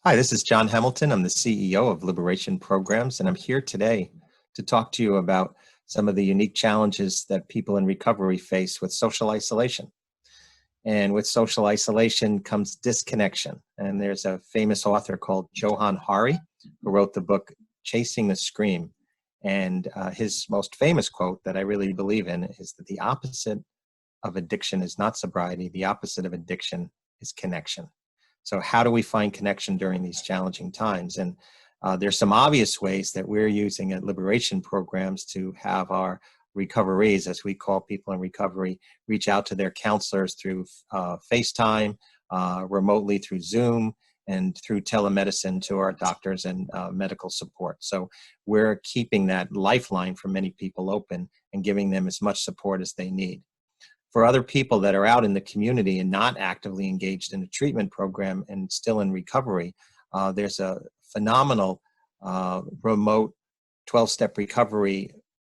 Hi, this is John Hamilton. I'm the CEO of Liberation Programs, and I'm here today to talk to you about some of the unique challenges that people in recovery face with social isolation. And with social isolation comes disconnection. And there's a famous author called Johan Hari who wrote the book Chasing the Scream. And his most famous quote that I really believe in is that the opposite of addiction is not sobriety, the opposite of addiction is connection. So how do we find connection during these challenging times? And there's some obvious ways that we're using at Liberation Programs to have our recoveries, as we call people in recovery, reach out to their counselors through FaceTime, remotely through Zoom, and through telemedicine to our doctors and medical support. So we're keeping that lifeline for many people open and giving them as much support as they need. For other people that are out in the community and not actively engaged in a treatment program and still in recovery, there's a phenomenal remote 12-step recovery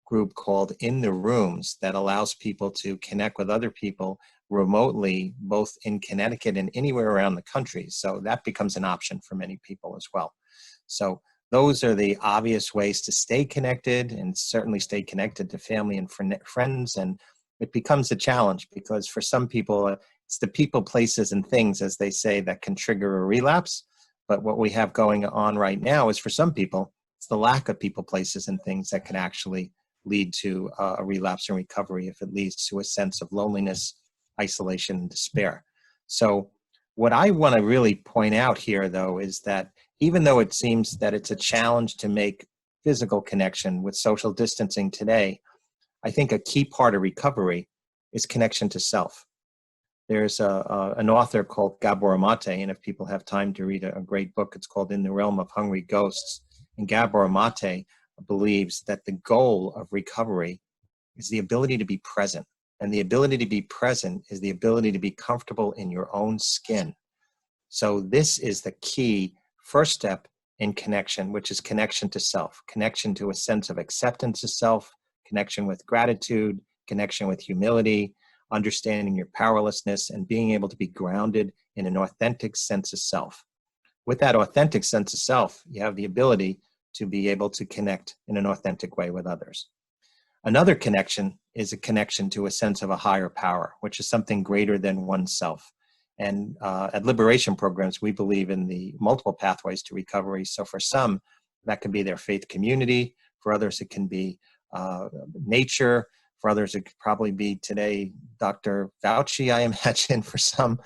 group called In the Rooms that allows people to connect with other people remotely, both in Connecticut and anywhere around the country. So that becomes an option for many people as well. So those are the obvious ways to stay connected and certainly stay connected to family and friends. And it becomes a challenge because for some people, it's the people, places, and things, as they say, that can trigger a relapse. But what we have going on right now is for some people, it's the lack of people, places, and things that can actually lead to a relapse and recovery if it leads to a sense of loneliness, isolation, and despair. So what I want to really point out here, though, is that even though it seems that it's a challenge to make physical connection with social distancing today, I think a key part of recovery is connection to self. There's an author called Gabor Mate, and if people have time to read a great book, it's called In the Realm of Hungry Ghosts. And Gabor Mate believes that the goal of recovery is the ability to be present. And the ability to be present is the ability to be comfortable in your own skin. So this is the key first step in connection, which is connection to self, connection to a sense of acceptance of self, connection with gratitude, connection with humility, understanding your powerlessness, and being able to be grounded in an authentic sense of self. With that authentic sense of self, you have the ability to be able to connect in an authentic way with others. Another connection is a connection to a sense of a higher power, which is something greater than oneself. And at Liberation Programs, we believe in the multiple pathways to recovery. So for some, that could be their faith community. For others, it can be nature. For others, it could probably be today, Dr. Fauci, I imagine. For some,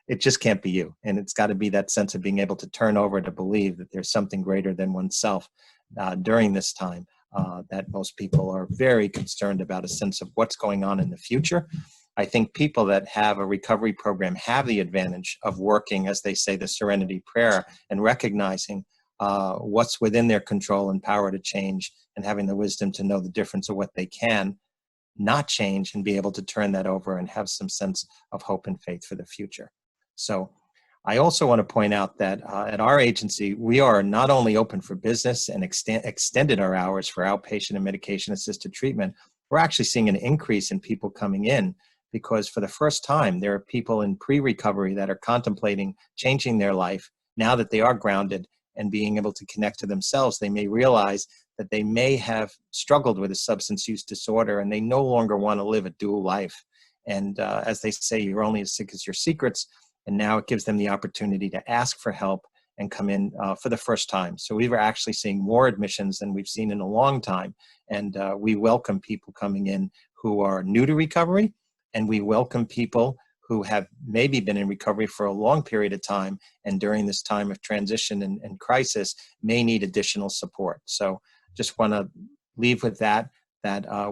it just can't be you. And it's got to be that sense of being able to turn over to believe that there's something greater than oneself during this time that most people are very concerned about, a sense of what's going on in the future. I think people that have a recovery program have the advantage of working, as they say, the serenity prayer, and recognizing what's within their control and power to change, and having the wisdom to know the difference of what they can not change and be able to turn that over and have some sense of hope and faith for the future. So I also want to point out that at our agency, we are not only open for business and extended our hours for outpatient and medication-assisted treatment, we're actually seeing an increase in people coming in because for the first time, there are people in pre-recovery that are contemplating changing their life now that they are grounded and being able to connect to themselves. They may realize that they may have struggled with a substance use disorder and they no longer want to live a dual life. And as they say, you're only as sick as your secrets. And now it gives them the opportunity to ask for help and come in for the first time. So we were actually seeing more admissions than we've seen in a long time. And we welcome people coming in who are new to recovery, and we welcome people who have maybe been in recovery for a long period of time and during this time of transition and crisis may need additional support. So just want to leave with that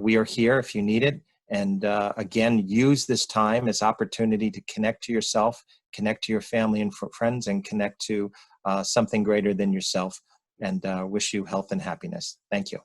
we are here if you need it. And again, use this time as opportunity to connect to yourself, connect to your family and friends, and connect to something greater than yourself. And wish you health and happiness. Thank you.